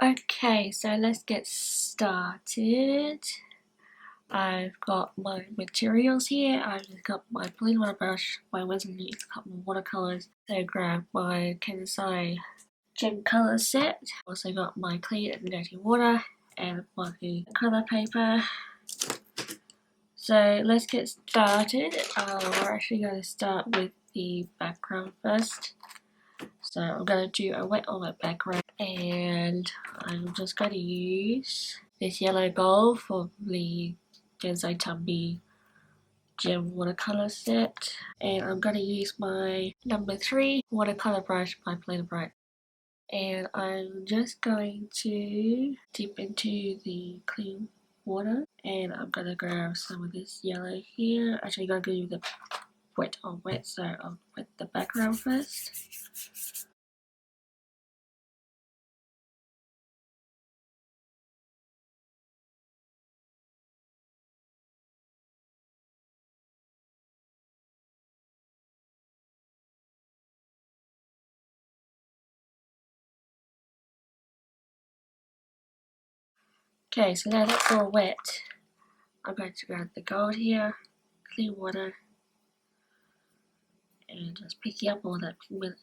Okay, so let's get started. I've got my materials here. I've just got my plain water brush, my Wisteria, a couple of watercolors. So grab my Kansai gem color set. Also got my clean and dirty water and my color paper. So let's get started. We're actually going to start with the background first. So I'm going to do a wet on wet background, and I'm just going to use this yellow gold for the Kansai Tumby gem watercolor set, and I'm going to use my number 3 watercolor brush by Plain Bright, and I'm just going to dip into the clean water, and I'm going to grab some of this yellow here. Actually, I'm going to do the wet on wet, so I'll wet the background first. Okay, so now that's all wet, I'm going to grab the gold here, clean water, and just pick up all that pigment.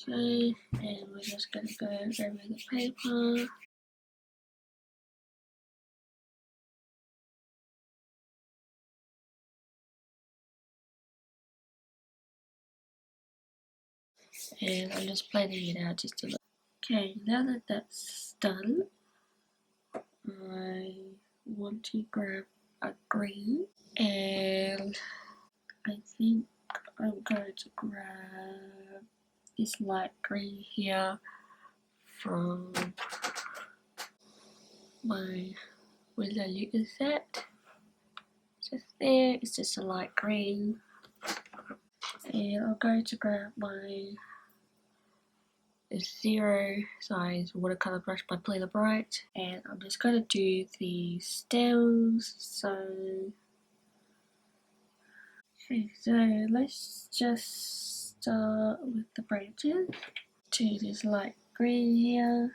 Okay, and we're just going to go over the paper. And I'm just blending it out just a little. Okay, now that that's done, I want to grab a green, and I think I'm going to grab this light green here from my Wisteria set. Just there, it's just a light green, and I'm going to grab my 0 size watercolor brush by Plain Bright, and I'm just going to do the stems. So let's just start with the branches. Do this light green here,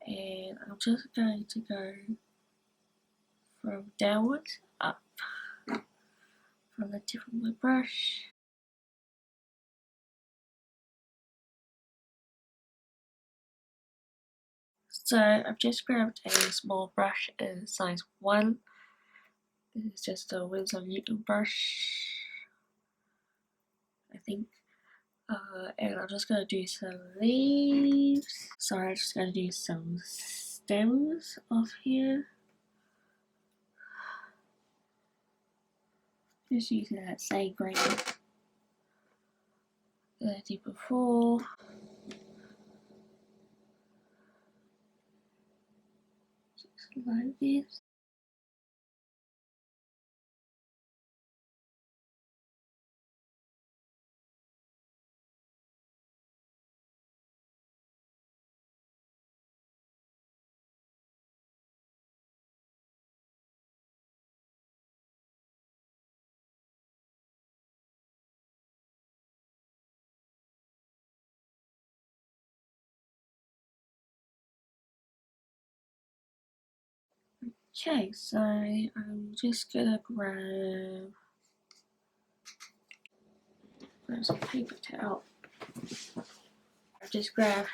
and I'm just going to go from downwards up from the tip of my brush. So I've just grabbed a small brush in size 1. This is just a Winsor Newton brush, I think. And I'm just gonna do some leaves. Sorry, I'm just gonna do some stems off here. Just using that same green that I did before. Just like this. Okay, so I'm just gonna grab some paper towel. I just grab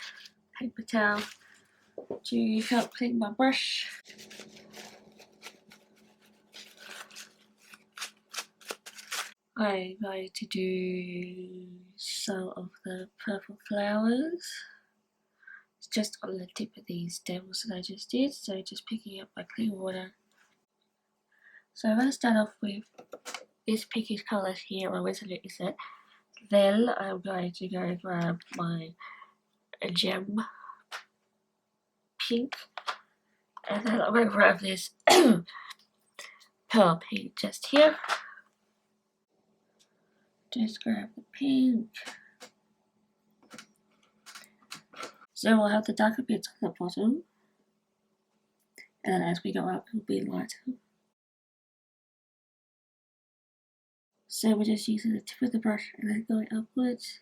paper towel to help clean my brush. I'm going to do some of the purple flowers. It's just on the tip of these stems that I just did, so just picking up my clean water. So I'm going to start off with this pinkish colour here, my Wisteria set. Then I'm going to go grab my gem pink, and then I'm going to grab this pearl pink just here. Just grab the pink. So we'll have the darker bits on the bottom, and then as we go up, it'll be lighter. So we're just using the tip of the brush and then going upwards.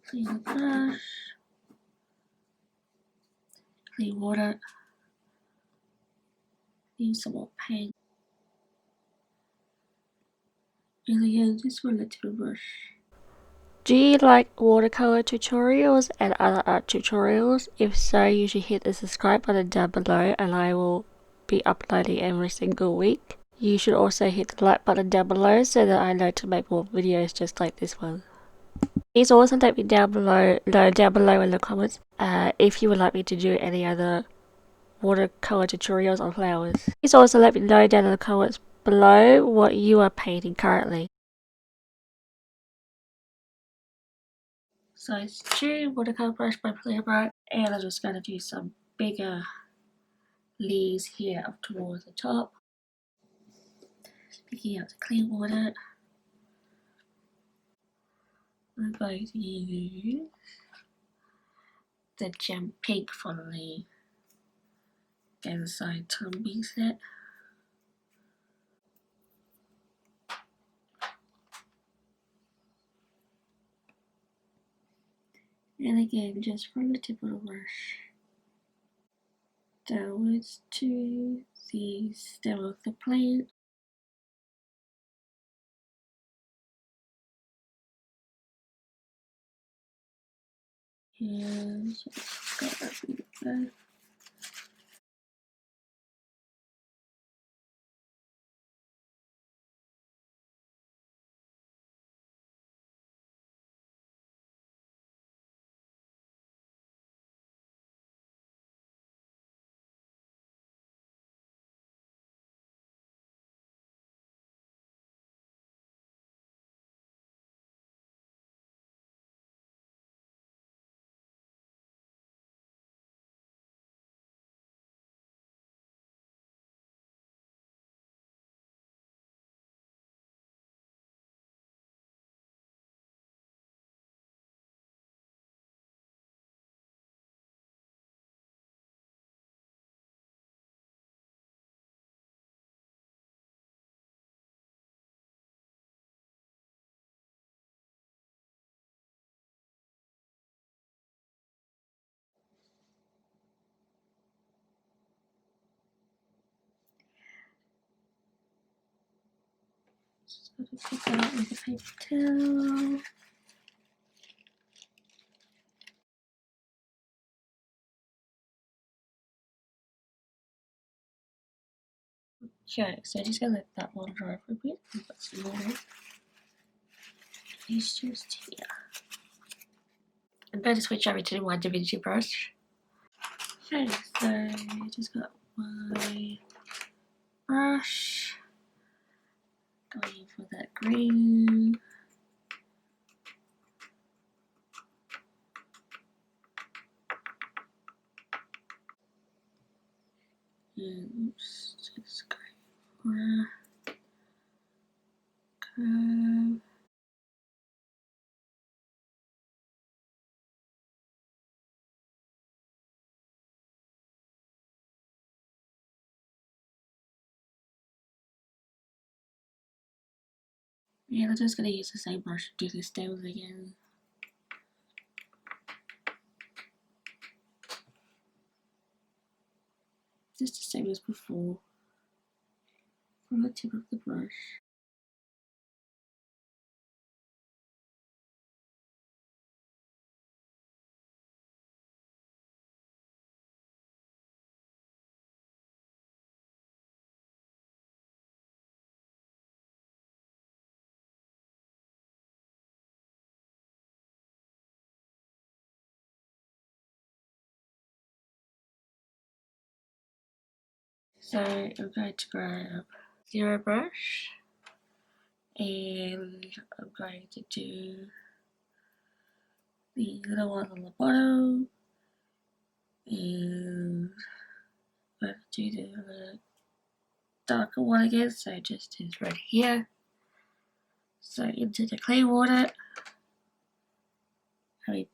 Clean the brush, clean water, use some more paint. And again, just with the tip of the brush. Do you like watercolor tutorials and other art tutorials? If so, you should hit the subscribe button down below and I will be uploading every single week. You should also hit the like button down below so that I know to make more videos just like this one. Please also let me down below in the comments if you would like me to do any other watercolor tutorials on flowers. Please also let me know down in the comments below what you are painting currently. So it's 2 watercolor brush by Playwright, and I'm just going to do some bigger leaves here up towards the top. Picking out the clean water. I'm going to use the gem pink for the leaf. Inside Tommy set. And again, just from the tip of the brush downwards to the stem of the plant. And just got that bit there. Just gotta pick that out with a paper towel. Okay, so just gonna let that one dry for a bit and put some more it's just here. I'm going to switch over to my Da Vinci brush. Okay, so I just got my brush. Going for that green. And just going for a curve. And I'm just going to use the same brush to do the stems again. Just the same as before. From the tip of the brush. So I'm going to grab zero brush and I'm going to do the little one on the bottom and I'm going to do the darker one again, so just is right here. So into the clean water,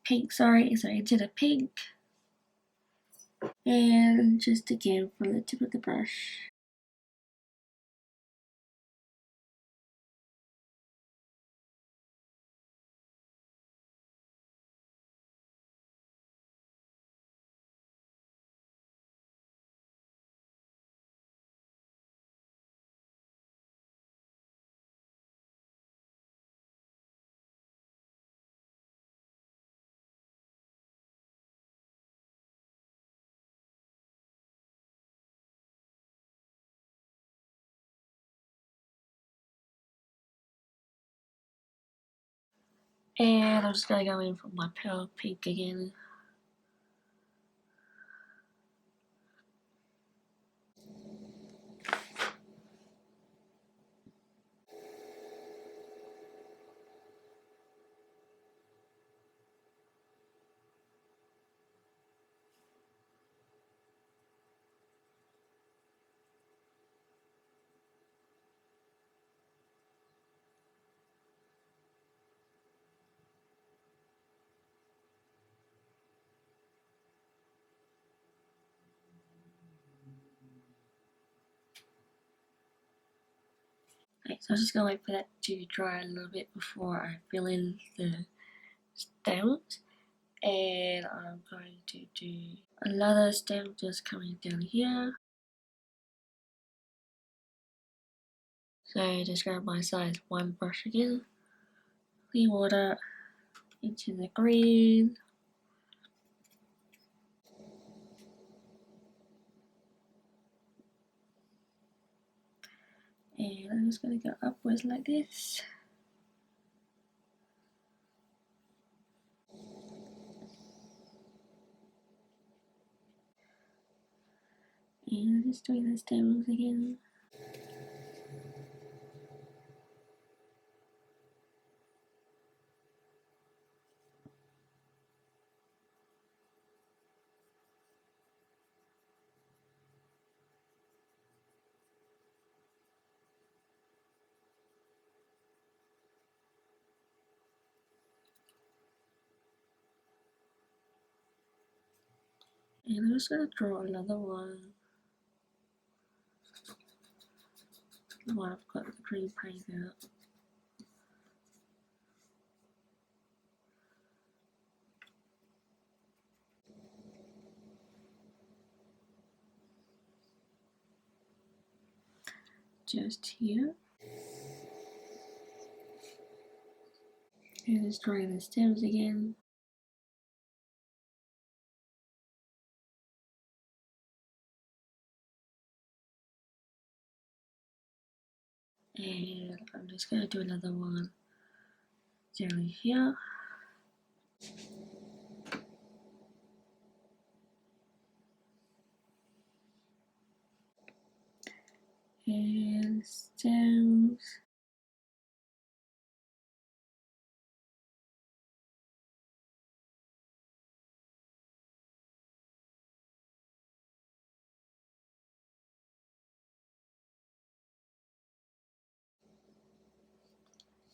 pink, sorry, so into the pink And just again from the tip of the brush. And I'm just gonna go in for my pale pink again. Right, so I'm just gonna wait for that to dry a little bit before I fill in the stems. And I'm going to do another stem just coming down here. So just grab my size 1 brush again, clean water into the green. And I'm just going to go upwards like this. And I'm just doing the stems again. And I'm just going to draw another one. The one I've got the green paint out. Just here. And just drawing the stems again. And I'm just going to do another one down here. And stems.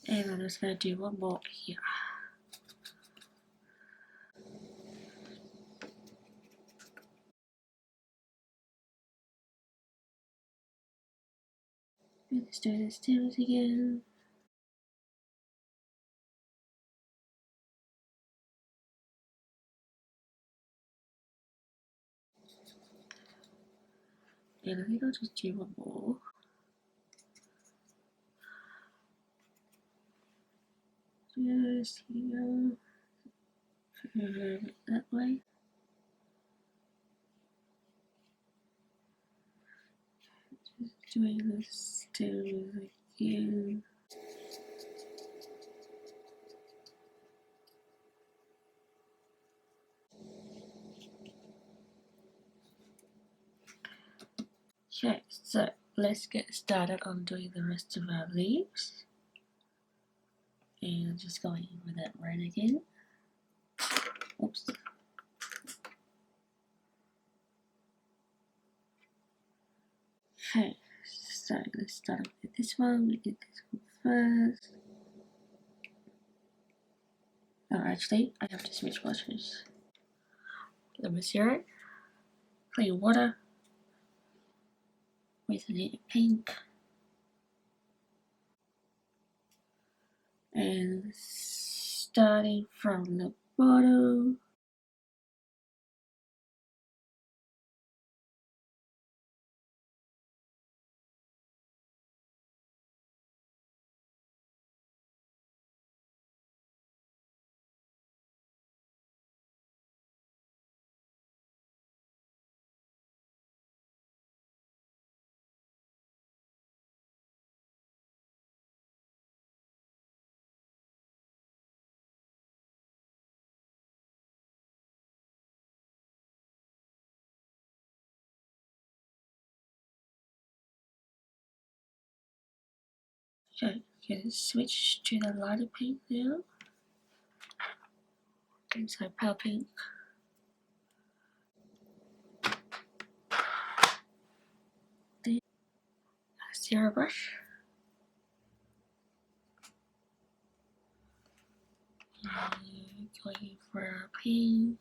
And I'm just going to do one more here. Let's do the stems again. And I think I'll just do one more. Just here. That way. Just doing the stems again. Okay, so let's get started on doing the rest of our leaves. And just going in with that red again. Oops. Okay, so let's start with this one. We did this one first. Oh, actually, I have to switch brushes. Let me see it. plain water with a little pink, and starting from the bottom, so you can switch to the lighter pink now. Inside pale pink. Then a zero brush. And going for pink.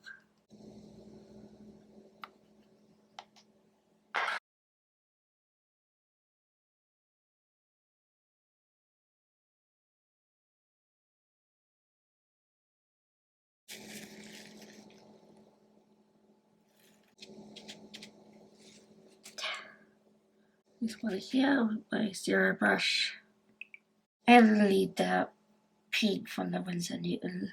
This one here with my zero brush. And leave the pink from the Winsor Newton.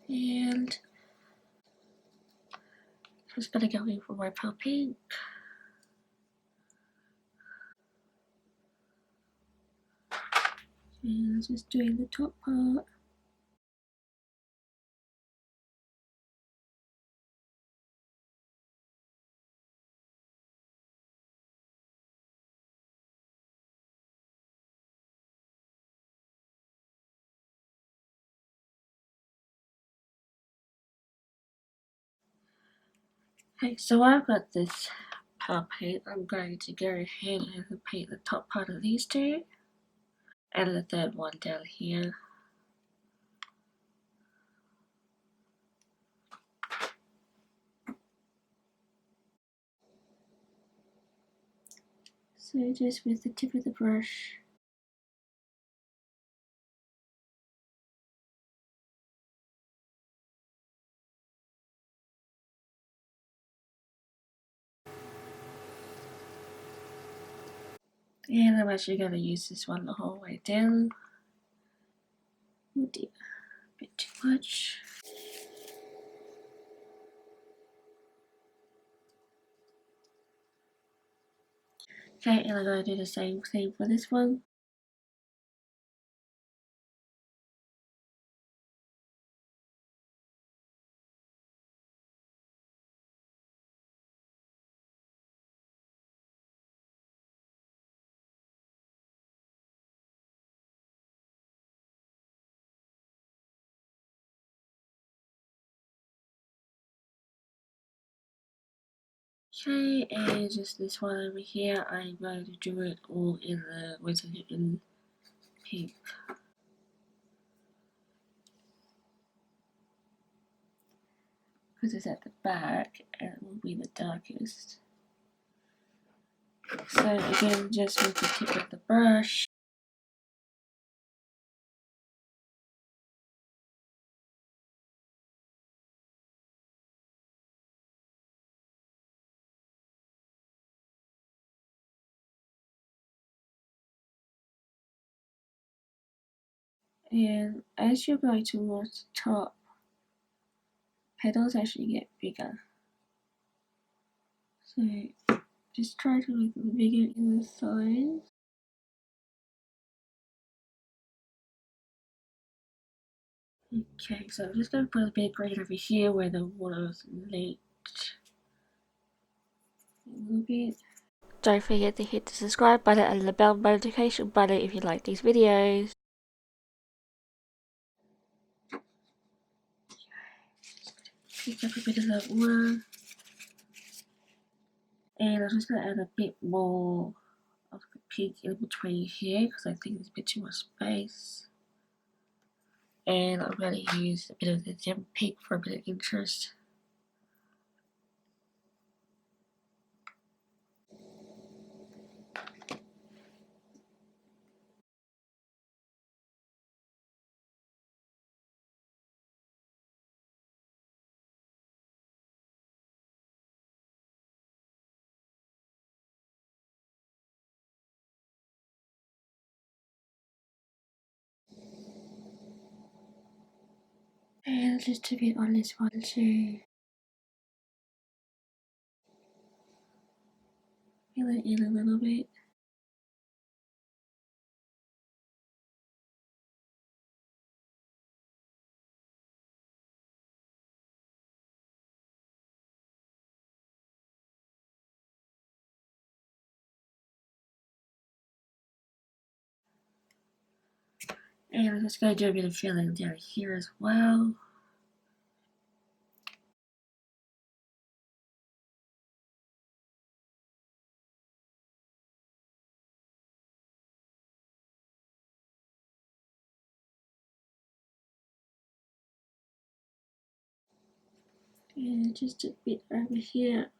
And just gonna go in for my pale pink. And just doing the top part. Okay, so I've got this pale paint. I'm going to go ahead and paint the top part of these two. And the third one down here. So just with the tip of the brush. And I'm actually going to use this one the whole way down. Oh dear, a bit too much. Okay, and I'm going to do the same thing for this one. Okay, and just this one over here, I'm going to do it all in the Winsor Newton pink. Because it's at the back and it will be the darkest. So again, just with the tip of the brush. And as you're going towards the top, petals actually get bigger. So just try to make them bigger in the sides. Okay, so I'm just going to put a bit of green over here where the water was leaked. A little bit. Don't forget to hit the subscribe button and the bell notification button if you like these videos. Pick up a bit of that water. And I'm just going to add a bit more of the pink in between here because I think there's a bit too much space. And I'm going to use a bit of the gem pink for a bit of interest. And just a bit on this one too. Fill it in a little bit. And I'm just going to do a bit of filling down here as well. And just a bit over here.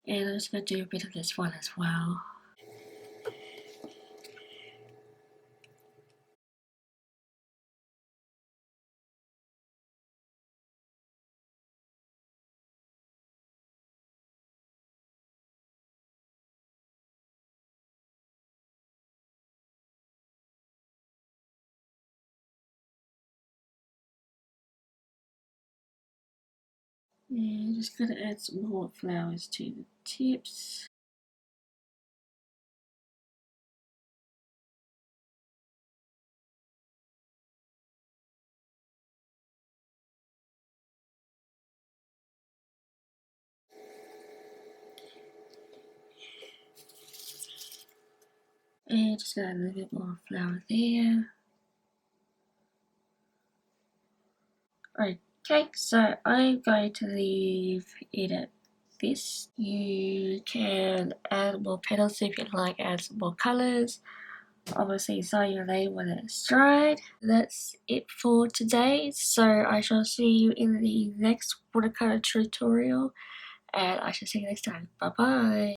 And I'm just going to do a bit of this one as well. And just going to add some more flowers to the tips. And just got a little bit more flour there. Okay, so I'm going to leave it at this. You can add more petals if you'd like, add some more colours. Obviously, sign your name when it's dried. That's it for today. So I shall see you in the next watercolor tutorial, and I shall see you next time. Bye bye.